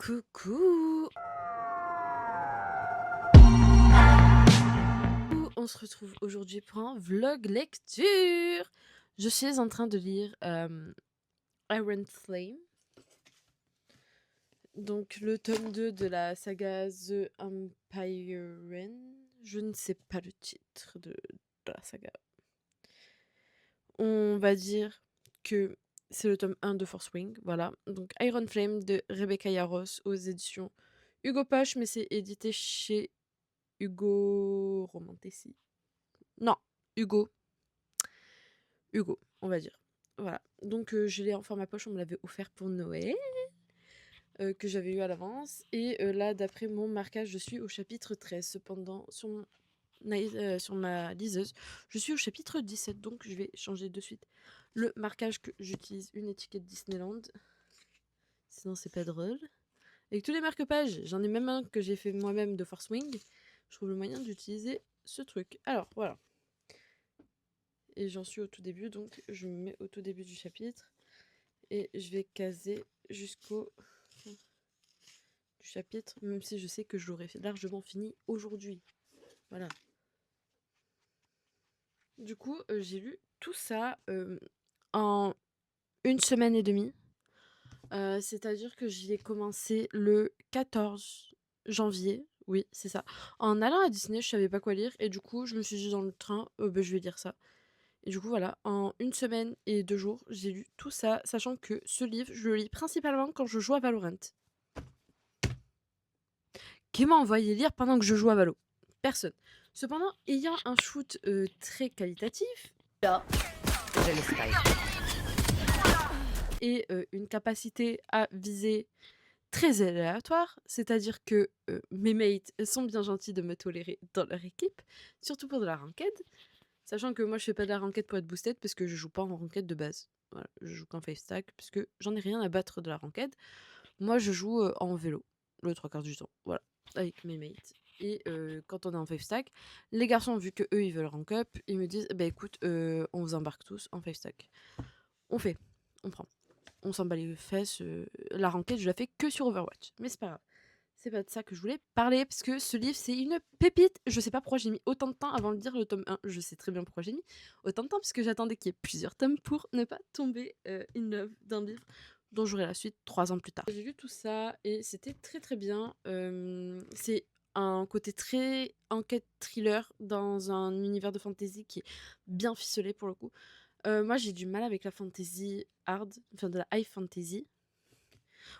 Coucou! On se retrouve aujourd'hui pour un vlog lecture. Je suis en train de lire Iron Flame, donc le tome 2 de la saga The Empyrean. Je ne sais pas le titre de la saga. On va dire que c'est le tome 1 de Force Wing, voilà. Donc Iron Flame de Rebecca Yarros aux éditions Hugo Poche, mais c'est édité chez Hugo Romantesi. Non, Hugo, on va dire. Voilà. Donc je l'ai en format poche, on me l'avait offert pour Noël, que j'avais eu à l'avance. Et là, d'après mon marquage, je suis au chapitre 13. Cependant, sur ma liseuse, je suis au chapitre 17. Donc je vais changer de suite le marquage que j'utilise, une étiquette Disneyland. Sinon, c'est pas drôle. Avec tous les marque-pages, j'en ai même un que j'ai fait moi-même de Force Wing. Je trouve le moyen d'utiliser ce truc. Alors, voilà. Et j'en suis au tout début, donc je me mets au tout début du chapitre. Et je vais caser jusqu'au du chapitre, même si je sais que je l'aurais largement fini aujourd'hui. Voilà. Du coup, j'ai lu tout ça en une semaine et demie. C'est-à-dire que j'y ai commencé le 14 janvier. Oui, c'est ça. En allant à Disney, je savais pas quoi lire. Et du coup, je me suis dit dans le train, je vais lire ça. Et du coup, voilà, en une semaine et 2 jours, j'ai lu tout ça, sachant que ce livre, je le lis principalement quand je joue à Valorant. Qui m'a envoyé lire pendant que je joue à Valo? Personne. Cependant, ayant un shoot très qualitatif Là, j'ai le style. et une capacité à viser très aléatoire, c'est-à-dire que mes mates sont bien gentils de me tolérer dans leur équipe, surtout pour de la ranked, sachant que moi je fais pas de la ranked pour être boosted parce que je joue pas en ranked de base. Voilà, je joue qu'en 5 stack parce que j'en ai rien à battre de la ranked. Moi je joue en vélo, le 3/4 du temps, voilà, avec mes mates. Et quand on est en 5 stack, les garçons, vu que eux ils veulent rank up, ils me disent bah écoute, on vous embarque tous en 5 stack. On fait, on prend. On s'en bat les fesses. La ranked, je la fais que sur Overwatch. Mais c'est pas grave. C'est pas de ça que je voulais parler, parce que ce livre, c'est une pépite. Je sais pas pourquoi j'ai mis autant de temps avant de lire le tome 1. Je sais très bien pourquoi j'ai mis autant de temps, parce que j'attendais qu'il y ait plusieurs tomes pour ne pas tomber in love d'un livre dont j'aurai la suite 3 ans plus tard. J'ai lu tout ça et c'était très très bien. C'est un côté très enquête thriller dans un univers de fantasy qui est bien ficelé pour le coup. Moi, j'ai du mal avec la fantasy hard, enfin de la high fantasy,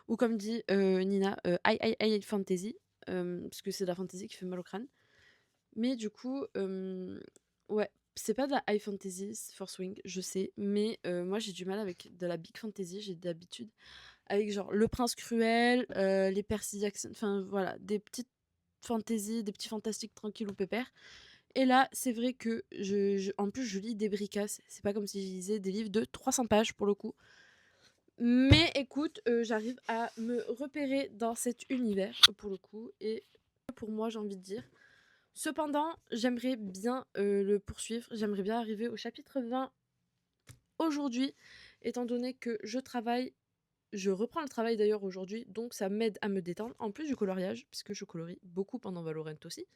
ou comme dit Nina, high fantasy, parce que c'est de la fantasy qui fait mal au crâne. Mais du coup, ouais, c'est pas de la high fantasy, c'est Force Wing, je sais, mais moi j'ai du mal avec de la big fantasy, j'ai d'habitude avec genre Le Prince Cruel, les Percy Jackson, enfin voilà, des petites fantasy, des petits fantastiques tranquilles ou pépères. Et là, c'est vrai que en plus, je lis des bricasses. C'est pas comme si je lisais des livres de 300 pages pour le coup. Mais écoute, j'arrive à me repérer dans cet univers pour le coup. Et pour moi, j'ai envie de dire. Cependant, j'aimerais bien le poursuivre. J'aimerais bien arriver au chapitre 20 aujourd'hui, étant donné que je travaille. Je reprends le travail d'ailleurs aujourd'hui, donc ça m'aide à me détendre. En plus du coloriage, puisque je colorie beaucoup pendant Valorant aussi.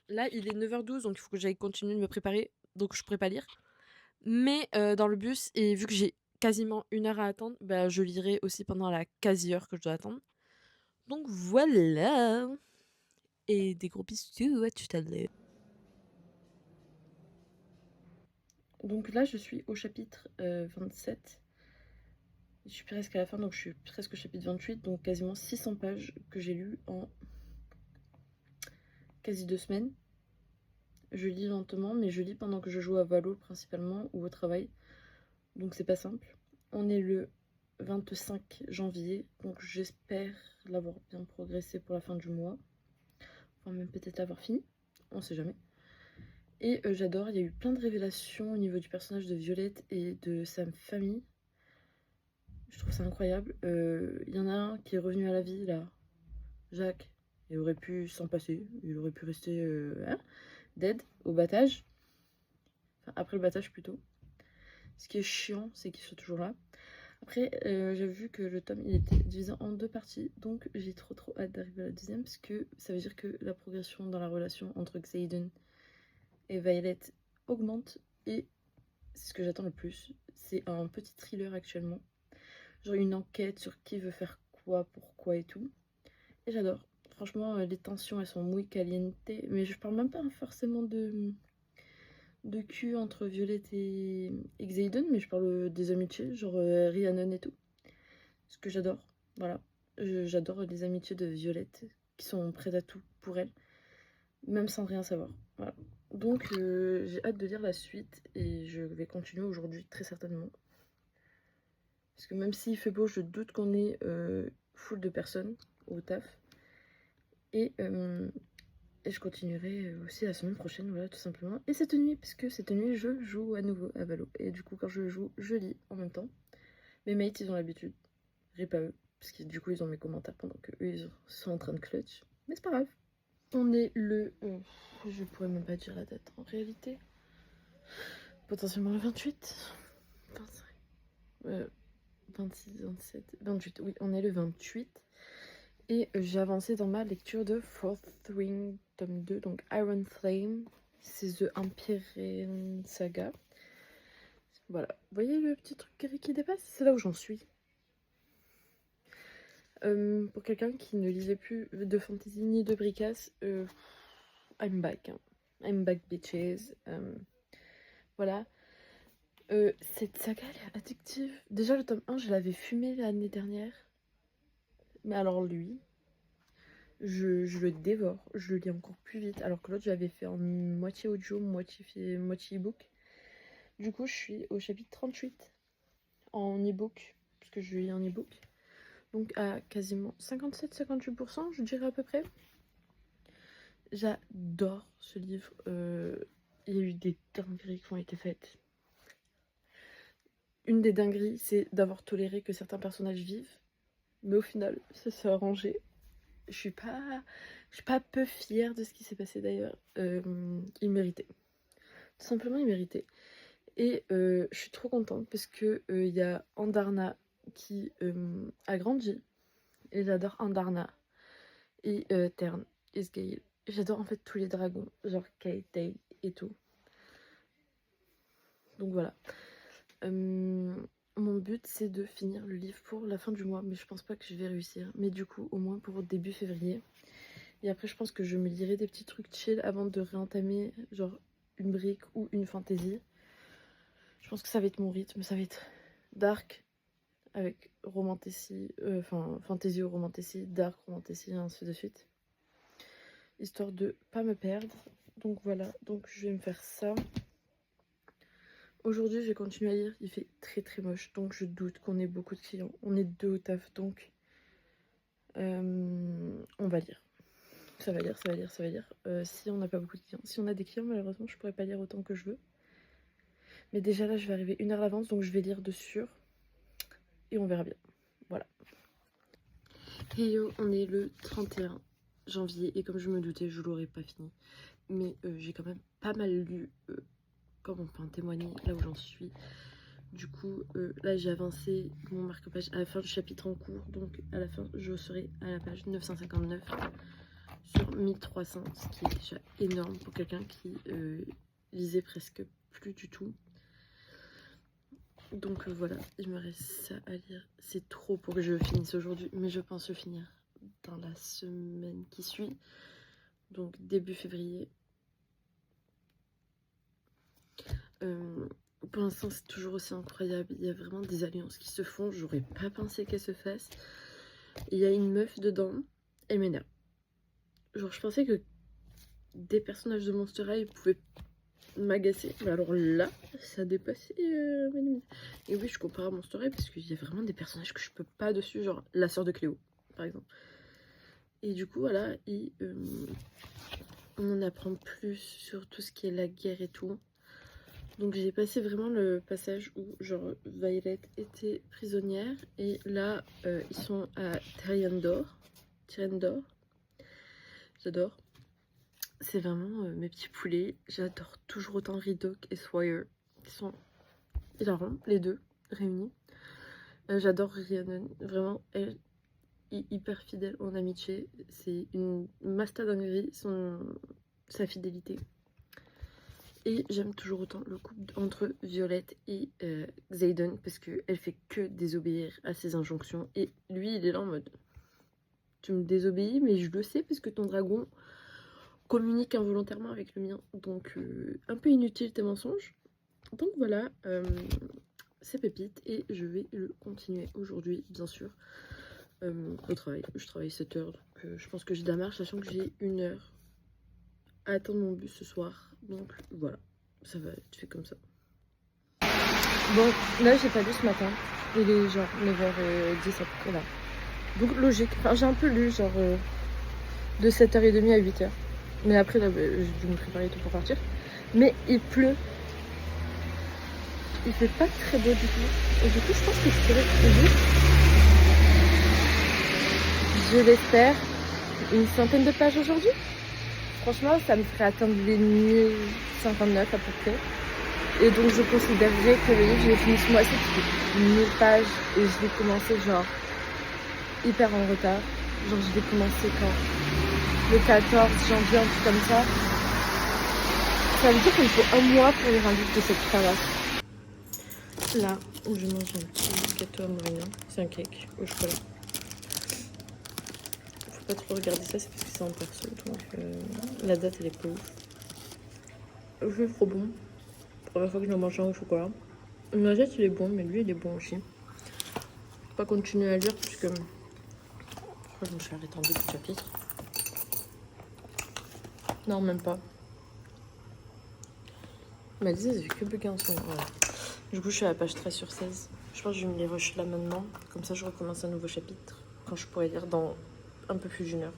Là, il est 9h12, donc il faut que j'aille continuer de me préparer. Donc je pourrais pas lire. Mais dans le bus, et vu que j'ai quasiment 1 heure à attendre, bah, je lirai aussi pendant la quasi-heure que je dois attendre. Donc voilà. Et des gros bisous, à tout à l'heure. Donc là, je suis au chapitre 27. Je suis presque à la fin, donc je suis presque au chapitre 28, donc quasiment 600 pages que j'ai lues en quasi 2 semaines. Je lis lentement, mais je lis pendant que je joue à Valo principalement ou au travail. Donc c'est pas simple. On est le 25 janvier, donc j'espère l'avoir bien progressé pour la fin du mois. Enfin même peut-être l'avoir fini, on sait jamais. Et j'adore, il y a eu plein de révélations au niveau du personnage de Violette et de sa famille. Je trouve ça incroyable. Il y en a un qui est revenu à la vie là, Jacques. Il aurait pu s'en passer, il aurait pu rester dead au battage. Enfin après le battage plutôt. Ce qui est chiant, c'est qu'il soit toujours là. Après, j'ai vu que le tome il était divisé en 2 parties, donc j'ai trop hâte d'arriver à la deuxième, parce que ça veut dire que la progression dans la relation entre Xaden et Violet augmente, et c'est ce que j'attends le plus. C'est un petit thriller actuellement, genre une enquête sur qui veut faire quoi, pourquoi et tout, et j'adore. Franchement, les tensions elles sont muy caliente, mais je parle même pas forcément de cul entre Violette et Xaden, mais je parle des amitiés, genre Rhiannon et tout. Ce que j'adore, voilà. J'adore les amitiés de Violette, qui sont prêtes à tout pour elle, même sans rien savoir. Voilà. Donc j'ai hâte de lire la suite, et je vais continuer aujourd'hui, très certainement. Parce que même s'il fait beau, je doute qu'on ait full de personnes au taf. Et je continuerai aussi la semaine prochaine, voilà, tout simplement. Et cette nuit, puisque cette nuit, je joue à nouveau à Valo. Et du coup, quand je joue, je lis en même temps. Mes mates, ils ont l'habitude. Rip à eux. Parce que du coup, ils ont mes commentaires pendant que eux, ils sont en train de clutch. Mais c'est pas grave. On est le... je pourrais même pas dire la date en réalité. Potentiellement le 28. 25. 26, 27, 28. Oui, on est le 28. Et j'ai avancé dans ma lecture de Fourth Wing, tome 2, donc Iron Flame. C'est The Empyrean Saga. Voilà. Vous voyez le petit truc gris qui dépasse? C'est là où j'en suis. Pour quelqu'un qui ne lisait plus de fantasy ni de bricasse, I'm back. Hein. I'm back, bitches. Voilà. Cette saga, elle est addictive. Déjà, le tome 1, je l'avais fumé l'année dernière. Mais alors lui, je le dévore. Je le lis encore plus vite. Alors que l'autre, j'avais fait en moitié audio, moitié e-book. Du coup, je suis au chapitre 38 en e-book. Parce que je lis en e-book. Donc à quasiment 57-58%, je dirais à peu près. J'adore ce livre. Il y a eu des dingueries qui ont été faites. Une des dingueries, c'est d'avoir toléré que certains personnages vivent. Mais au final, ça s'est arrangé. Je suis pas peu fière de ce qui s'est passé d'ailleurs. Il méritait. Tout simplement, il méritait. Et je suis trop contente parce que il y a Andarna qui a grandi. Et j'adore Andarna. Et Tern, Isgail. J'adore en fait tous les dragons, genre Kate, Day et tout. Donc voilà. Mon but c'est de finir le livre pour la fin du mois, mais je pense pas que je vais réussir. Mais du coup, au moins pour début février. Et après, je pense que je me lirai des petits trucs chill avant de réentamer, genre une brique ou une fantasy. Je pense que ça va être mon rythme, ça va être dark avec romantasy, enfin fantasy ou romantasy, dark romantasy, et ainsi de suite. Histoire de pas me perdre. Donc voilà, donc je vais me faire ça. Aujourd'hui, je vais continuer à lire. Il fait très moche, donc je doute qu'on ait beaucoup de clients. On est 2 au taf, donc on va lire. Ça va lire. Si on n'a pas beaucoup de clients. Si on a des clients, malheureusement, je pourrais pas lire autant que je veux. Mais déjà là, je vais arriver 1 heure à l'avance, donc je vais lire de sûr. Et on verra bien. Voilà. Et yo, on est le 31 janvier. Et comme je me doutais, je l'aurais pas fini. Mais j'ai quand même pas mal lu, comme on peut en témoigner, là où j'en suis. Du coup, là j'ai avancé mon marque-page à la fin du chapitre en cours. Donc à la fin, je serai à la page 959 sur 1300. Ce qui est déjà énorme pour quelqu'un qui lisait presque plus du tout. Donc voilà, il me reste ça à lire. C'est trop pour que je finisse aujourd'hui, mais je pense le finir dans la semaine qui suit. Donc début février. Pour l'instant, c'est toujours aussi incroyable. Il y a vraiment des alliances qui se font. J'aurais pas pensé qu'elles se fassent. Il y a une meuf dedans. Elle m'énerve. Genre, je pensais que des personnages de Monster High pouvaient m'agacer. Mais alors là, ça a dépassé mes limites. Et oui, je compare à Monster High parce qu'il y a vraiment des personnages que je peux pas dessus. Genre la sœur de Cléo, par exemple. Et du coup, voilà, on en apprend plus sur tout ce qui est la guerre et tout. Donc j'ai passé vraiment le passage où genre Violet était prisonnière et là ils sont à Tyrendor. J'adore. C'est vraiment mes petits poulets. J'adore toujours autant Ridoc et Swire qui sont hilarants les deux réunis. J'adore Rhiannon, vraiment, elle est hyper fidèle en amitié. C'est une master dinguerie, sa fidélité. Et j'aime toujours autant le couple entre Violette et Xaden parce qu'elle fait que désobéir à ses injonctions. Et lui, il est là en mode tu me désobéis, mais je le sais parce que ton dragon communique involontairement avec le mien. Donc, un peu inutile tes mensonges. Donc voilà, c'est pépite et je vais le continuer aujourd'hui, bien sûr, au travail. Je travaille 7 heures, donc je pense que j'ai de la marche, sachant que j'ai 1 heure à attendre mon bus ce soir. Donc voilà, ça va être fait comme ça. Bon, là j'ai pas lu ce matin. Il est genre 9h10 à peu près là. Donc logique. Enfin, j'ai un peu lu genre de 7h30 à 8h. Mais après là, j'ai dû me préparer tout pour partir. Mais il pleut. Il fait pas très beau du tout. Et du coup, je pense que je pourrais juste, je l'espère, une centaine de pages aujourd'hui. Franchement, ça me ferait atteindre les 1059 à peu près. Et donc, je considérerais que le livre, je l'ai fini ce mois-ci, parce que 1000 pages, et je l'ai commencé genre hyper en retard. Genre, je l'ai commencé quand le 14 janvier, un truc comme ça. Ça veut dire qu'il me faut 1 mois pour lire un livre de cette classe. Là où je mange un petit gâteau à moyen, c'est un cake au chocolat. Faut pas trop regarder ça, c'est parce que c'est en perso, donc la date elle est pas ouf. C'est trop bon. Première fois que je mange un au chocolat. Le noisette il est bon, mais lui il est bon aussi. Faut pas continuer à lire puisque je crois que je me suis arrêtée en début de chapitre. Non, même pas. Ma disait, j'ai que bugger en ce moment. Voilà. Du coup, je suis à la page 13 sur 16. Je pense que je vais me les rush là maintenant. Comme ça, je recommence un nouveau chapitre. Quand je pourrai lire dans un peu plus d'1 heure.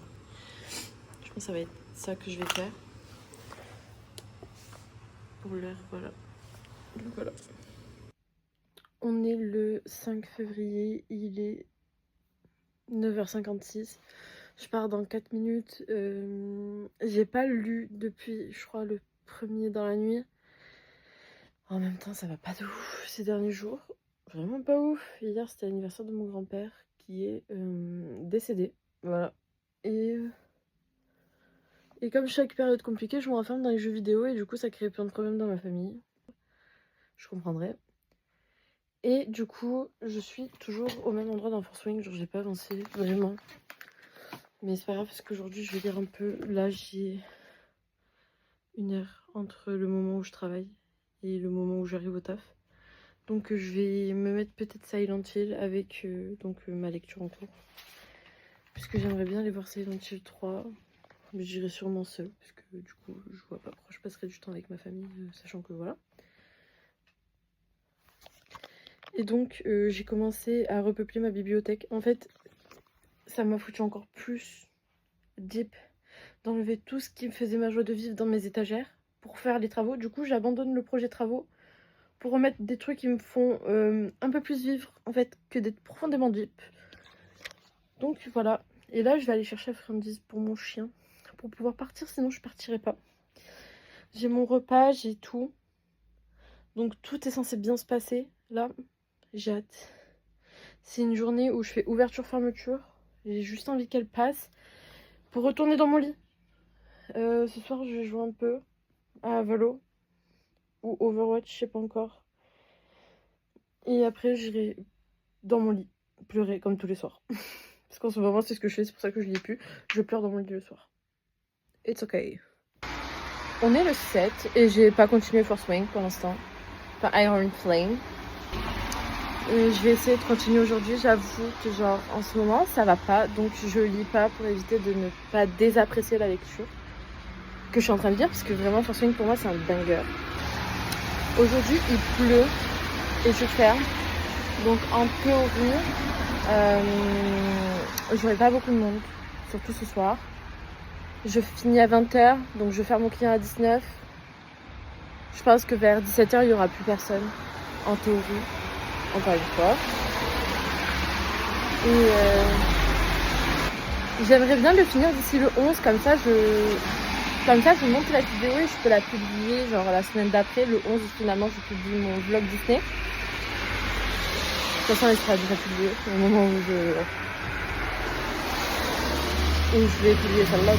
Je pense que ça va être ça que je vais faire. Pour l'heure, voilà. Donc voilà. On est le 5 février. Il est 9h56. Je pars dans 4 minutes. J'ai pas lu depuis, je crois, le 1er dans la nuit. En même temps, ça va pas de ouf ces derniers jours. Vraiment pas ouf. Hier, c'était l'anniversaire de mon grand-père qui est décédé. Voilà. Et comme chaque période compliquée, je me renferme dans les jeux vidéo et du coup, ça crée plein de problèmes dans ma famille. Je comprendrai. Et du coup, je suis toujours au même endroit dans Force Wing. Genre, j'ai pas avancé, vraiment. Mais c'est pas grave parce qu'aujourd'hui, je vais lire un peu. Là, j'ai 1 heure entre le moment où je travaille et le moment où j'arrive au taf. Donc je vais me mettre peut-être Silent Hill avec ma lecture en cours. Puisque j'aimerais bien aller voir Silent Hill 3. Mais j'irai sûrement seule. Parce que du coup je vois pas pourquoi je passerai du temps avec ma famille. Sachant que voilà. Et donc j'ai commencé à repeupler ma bibliothèque. En fait ça m'a foutu encore plus deep d'enlever tout ce qui me faisait ma joie de vivre dans mes étagères pour faire les travaux. Du coup, j'abandonne le projet travaux pour remettre des trucs qui me font un peu plus vivre, en fait, que d'être profondément deep. Donc voilà. Et là, je vais aller chercher la friandise pour mon chien pour pouvoir partir, sinon je partirai pas. J'ai mon repas, j'ai tout. Donc tout est censé bien se passer. Là, j'ai hâte. C'est une journée où je fais ouverture-fermeture. J'ai juste envie qu'elle passe pour retourner dans mon lit. Ce soir, je vais jouer un peu à Valo ou Overwatch, je sais pas encore. Et après, j'irai dans mon lit pleurer comme tous les soirs. Parce qu'en ce moment, c'est ce que je fais, c'est pour ça que je lis plus. Je pleure dans mon lit le soir. It's okay. On est le 7 et j'ai pas continué Force Wing pour l'instant. Enfin, Iron Flame. Je vais essayer de continuer aujourd'hui. J'avoue que genre en ce moment ça va pas, donc je lis pas pour éviter de ne pas désapprécier la lecture que je suis en train de lire, parce que vraiment Force Wing pour moi c'est un banger. Aujourd'hui il pleut et je ferme, donc en théorie j'aurai pas beaucoup de monde, surtout ce soir. Je finis à 20h, donc je ferme mon client à 19h. Je pense que vers 17h il y aura plus personne en théorie. Encore une fois. Et j'aimerais bien le finir d'ici le 11, comme ça je monte la vidéo et je peux la publier genre la semaine d'après, le 11 finalement je publie mon vlog Disney. toute façon, elle sera déjà publiée au moment où je vais publier celle-là.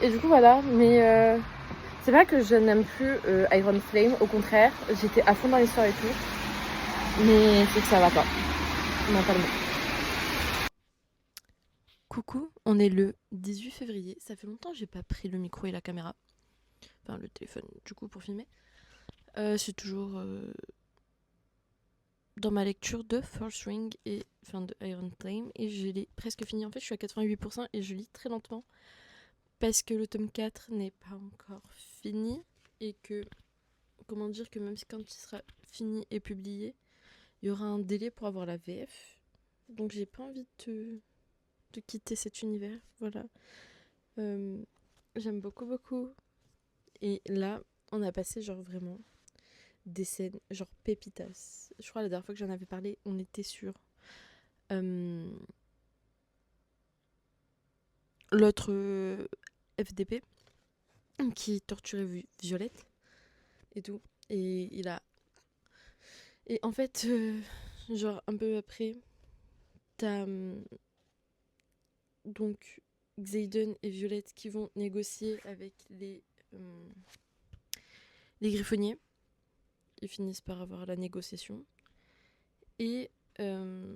Et du coup, voilà. Mais c'est vrai que je n'aime plus Iron Flame. Au contraire, j'étais à fond dans l'histoire et tout. Mais c'est que ça va pas, mentalement. Coucou, on est le 18 février. Ça fait longtemps que j'ai pas pris le micro et la caméra. Enfin, le téléphone, du coup, pour filmer. C'est toujours dans ma lecture de First Ring et de Iron Flame. Et je l'ai presque fini. En fait, je suis à 88% et je lis très lentement. Parce que le tome 4 n'est pas encore fini. Et que, comment dire, que même quand il sera fini et publié, il y aura un délai pour avoir la VF. Donc j'ai pas envie de quitter cet univers. Voilà. J'aime beaucoup. Et là, on a passé genre vraiment des scènes genre pépitas. Je crois la dernière fois que j'en avais parlé, on était sur l'autre FDP qui torturait Violette et tout. Et il a... Et en fait, genre un peu après, t'as donc Xaden et Violette qui vont négocier avec les griffonniers. Ils finissent par avoir la négociation. Et t'as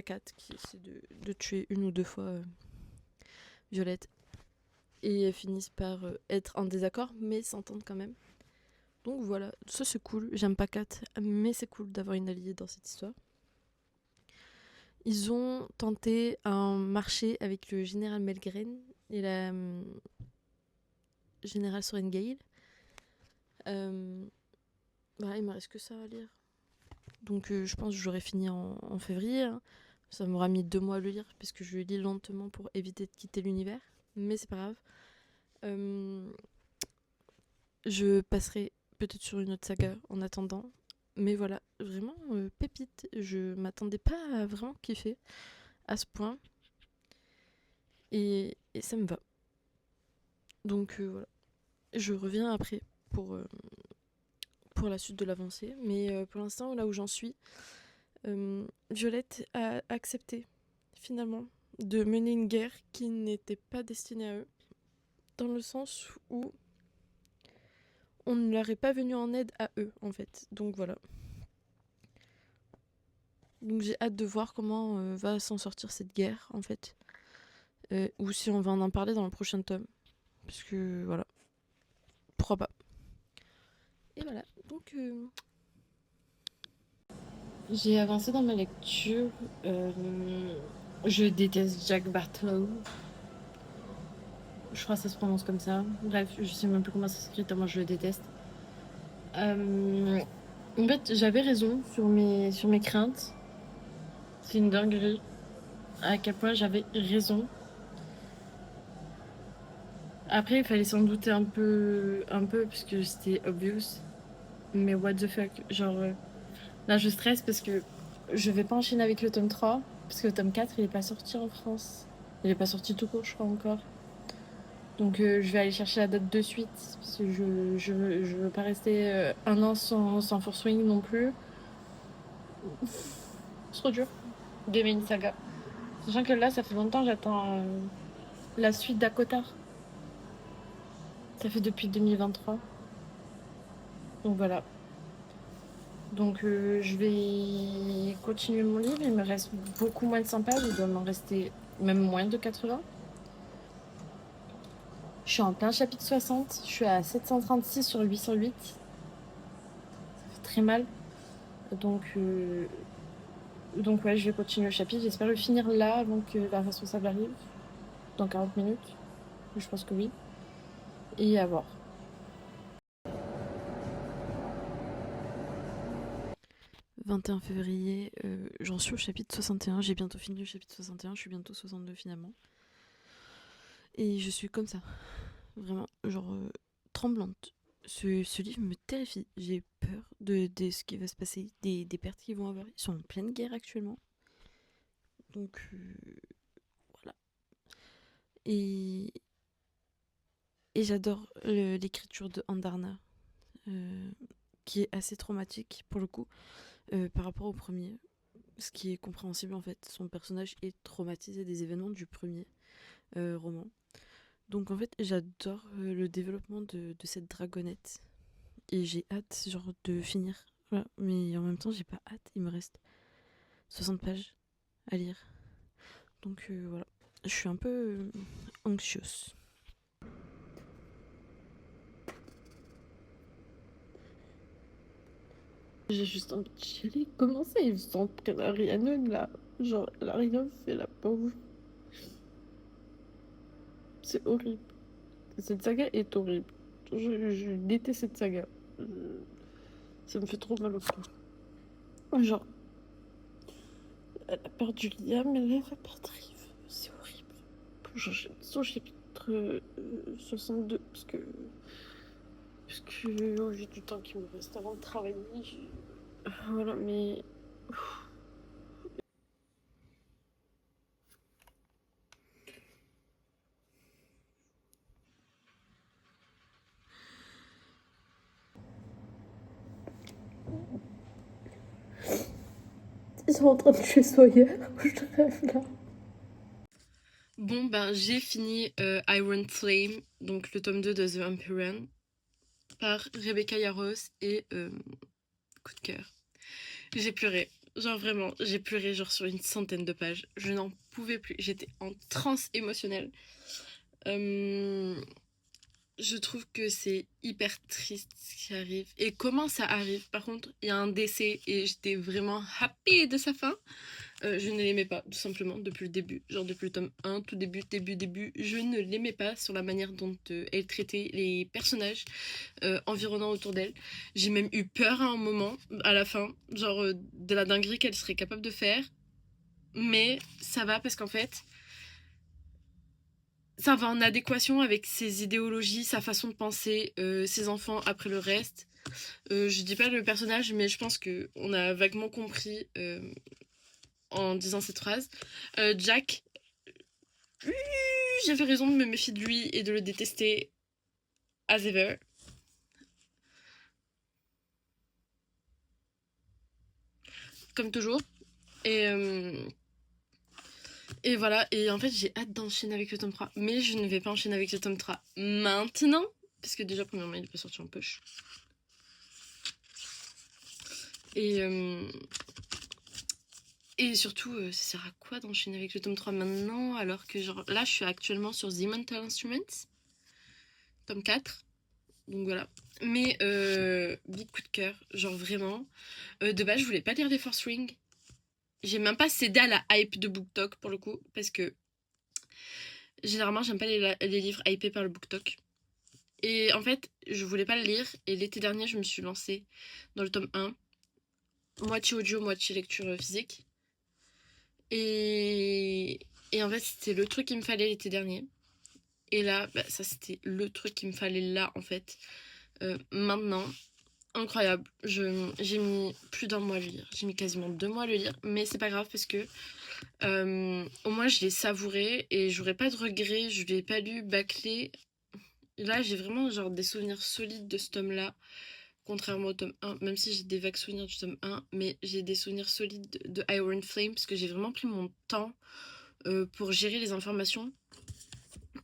Kat qui essaie de tuer une ou deux fois Violette. Et elles finissent par être en désaccord, mais s'entendent quand même. Donc voilà, ça c'est cool. J'aime pas Kat, mais c'est cool d'avoir une alliée dans cette histoire. Ils ont tenté un marché avec le général Melgren et la générale Soren Gale. Voilà, il me reste que ça à lire. Donc je pense que j'aurai fini en février. Hein. Ça m'aura mis 2 mois à le lire parce que je lis lentement pour éviter de quitter l'univers. Mais c'est pas grave. Je passerai peut-être sur une autre saga en attendant. Mais voilà, vraiment pépite. Je m'attendais pas à vraiment kiffer à ce point. Et ça me va. Donc voilà. Je reviens après pour la suite de l'avancée. Mais pour l'instant, là où j'en suis, Violette a accepté finalement de mener une guerre qui n'était pas destinée à eux. Dans le sens où on ne leur est pas venu en aide à eux, en fait. Donc voilà. Donc j'ai hâte de voir comment va s'en sortir cette guerre, en fait. Ou si on va en parler dans le prochain tome. Parce que voilà. Pourquoi pas. Et voilà. Donc j'ai avancé dans ma lecture. Je déteste Jack Bartlow. Je crois que ça se prononce comme ça. Bref, je sais même plus comment ça s'écrit, tellement je le déteste. En fait, j'avais raison sur mes craintes. C'est une dinguerie à quel point j'avais raison. Après, il fallait s'en douter un peu parce que c'était obvious. Mais what the fuck, genre là je stresse parce que je vais pas enchaîner avec le tome 3 parce que le tome 4 il est pas sorti en France. Il est pas sorti tout court, je crois encore. Donc je vais aller chercher la date de suite parce que je veux pas rester un an sans Force Wing non plus. C'est trop dur d'aimer une saga. Sachant que là, ça fait longtemps que j'attends la suite d'Akotar. Ça fait depuis 2023. Donc voilà. Donc je vais continuer mon livre. Il me reste beaucoup moins de 100 pages. Il doit m'en rester même moins de 80. Je suis en plein chapitre 60. Je suis à 736 sur 808. Ça fait très mal. Donc ouais, je vais continuer le chapitre. J'espère le finir là avant que la responsable arrive. Dans 40 minutes. Je pense que oui. Et à voir. 21 février, j'en suis au chapitre 61. J'ai bientôt fini le chapitre 61. Je suis bientôt 62 finalement. Et je suis comme ça. Vraiment, genre tremblante. Ce livre me terrifie. J'ai peur de ce qui va se passer, des pertes qu'ils vont avoir. Ils sont en pleine guerre actuellement. Donc voilà. Et Et j'adore l'écriture de Andarna, qui est assez traumatique pour le coup, par rapport au premier. Ce qui est compréhensible en fait. Son personnage est traumatisé des événements du premier roman. Donc en fait, j'adore le développement de cette dragonnette. Et j'ai hâte genre de finir. Voilà. Mais en même temps, j'ai pas hâte. Il me reste 60 pages à lire. Donc voilà. Je suis un peu anxieuse. J'ai juste envie de chialer. Comment ça, ils se sont pris la Rhiannon là? Genre, elle a rien fait, la pauvre. C'est horrible. Cette saga est horrible. Je déteste cette saga. Ça me fait trop mal au cœur. Genre, elle a perdu Liam, mais là, elle va perdre Rive. C'est horrible. Genre, j'ai l'impression que chapitre 62, parce que au vu du temps qui me reste avant de travailler, voilà, mais ils sont en train de tuer Sawyer. Je rêve là. Bon, ben, j'ai fini Iron Flame, donc le tome 2 de The Empyrean, par Rebecca Yarros, et coup de cœur. J'ai pleuré, genre vraiment, j'ai pleuré genre sur une centaine de pages. Je n'en pouvais plus, j'étais en transe émotionnelle. Je trouve que c'est hyper triste ce qui arrive. Et comment ça arrive? Par contre, il y a un décès et j'étais vraiment happy de sa fin. Je ne l'aimais pas, tout simplement, depuis le début. Genre depuis le tome 1, tout début, je ne l'aimais pas sur la manière dont elle traitait les personnages environnants autour d'elle. J'ai même eu peur à un moment, à la fin, genre de la dinguerie qu'elle serait capable de faire. Mais ça va parce qu'en fait, ça va en adéquation avec ses idéologies, sa façon de penser, ses enfants après le reste. Je dis pas le personnage, mais je pense qu'on a vaguement compris en disant cette phrase. Jack, j'avais raison de me méfier de lui et de le détester as ever. Comme toujours. Et voilà, et en fait j'ai hâte d'enchaîner avec le tome 3. Mais je ne vais pas enchaîner avec le tome 3 maintenant. Parce que déjà, premièrement, il est pas sorti en poche. Et surtout, ça sert à quoi d'enchaîner avec le tome 3 maintenant? Alors que genre là, je suis actuellement sur The Mental Instruments, tome 4. Donc voilà. Mais big coup de cœur, genre vraiment. De base, je voulais pas lire les Force Ring. J'ai même pas cédé à la hype de BookTok pour le coup. Parce que généralement, j'aime pas les livres hypés par le BookTok. Et en fait, je voulais pas le lire. Et l'été dernier, je me suis lancée dans le tome 1. Moitié audio, moitié lecture physique. Et en fait, c'était le truc qu'il me fallait l'été dernier. Et là, bah, ça c'était le truc qu'il me fallait là, en fait. Maintenant, incroyable. J'ai mis plus d'un mois à le lire. J'ai mis quasiment 2 mois à le lire. Mais c'est pas grave parce que au moins je l'ai savouré et j'aurais pas de regrets. Je l'ai pas lu bâclé. Là, j'ai vraiment genre des souvenirs solides de ce tome-là. Contrairement au tome 1, même si j'ai des vagues souvenirs du tome 1, mais j'ai des souvenirs solides de Iron Flame parce que j'ai vraiment pris mon temps pour gérer les informations.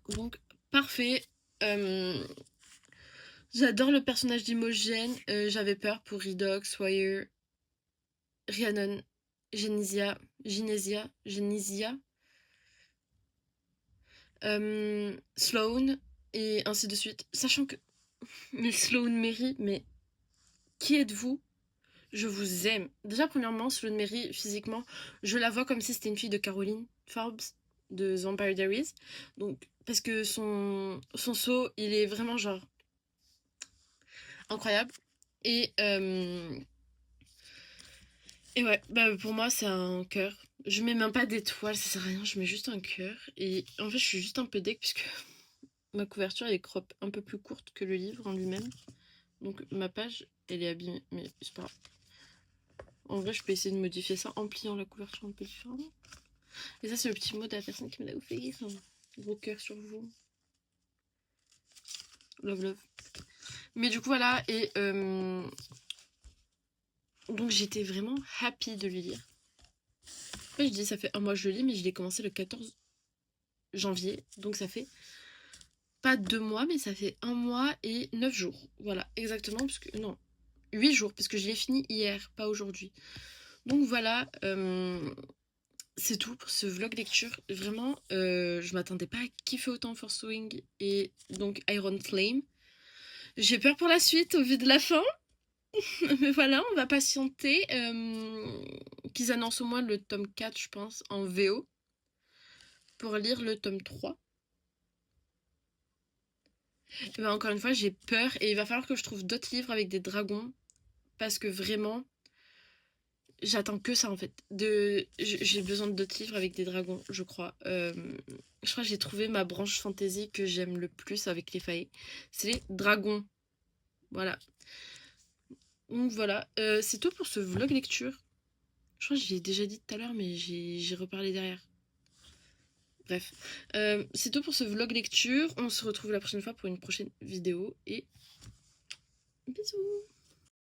Donc, parfait. J'adore le personnage d'Imogen. J'avais peur pour Redox, Wire, Rhiannon, Genesia, Sloane, et ainsi de suite. Sachant que mais Sloane Mary, mais qui êtes-vous? Je vous aime. Déjà, premièrement, Sloane Mary, physiquement, je la vois comme si c'était une fille de Caroline Forbes de The Vampire Diaries. Donc, parce que son saut, il est vraiment genre incroyable. Et ouais, bah pour moi, c'est un cœur. Je mets même pas d'étoiles, ça sert à rien, je mets juste un cœur. Et en fait, je suis juste un peu deck puisque ma couverture est crop un peu plus courte que le livre en lui-même. Donc ma page, elle est abîmée, mais c'est pas grave. En vrai, je peux essayer de modifier ça en pliant la couverture un peu différemment. Et ça, c'est le petit mot de la personne qui me l'a offert. Gros cœur sur vous. Love, love. Mais du coup, voilà. Et donc, j'étais vraiment happy de le lire. Après, je dis, ça fait un mois que je le lis, mais je l'ai commencé le 14 janvier. Donc, ça fait pas 2 mois, mais ça fait 1 mois et 9 jours. Voilà, exactement. Parce que, non, 8 jours, parce que je l'ai fini hier, pas aujourd'hui. Donc, voilà. C'est tout pour ce vlog lecture. Vraiment, je m'attendais pas à kiffer autant Force Wing et donc Iron Flame. J'ai peur pour la suite au vu de la fin. Mais voilà, on va patienter. Qu'ils annoncent au moins le tome 4, je pense, en VO. Pour lire le tome 3. Et ben, encore une fois, j'ai peur. Et il va falloir que je trouve d'autres livres avec des dragons. Parce que vraiment, j'attends que ça en fait. J'ai besoin d'autres livres avec des dragons, je crois. Je crois que j'ai trouvé ma branche fantasy que j'aime le plus avec les failles. C'est les dragons. Voilà. Donc voilà, c'est tout pour ce vlog lecture. Je crois que je l'ai déjà dit tout à l'heure, mais j'ai reparlé derrière. Bref, c'est tout pour ce vlog lecture. On se retrouve la prochaine fois pour une prochaine vidéo. Et bisous.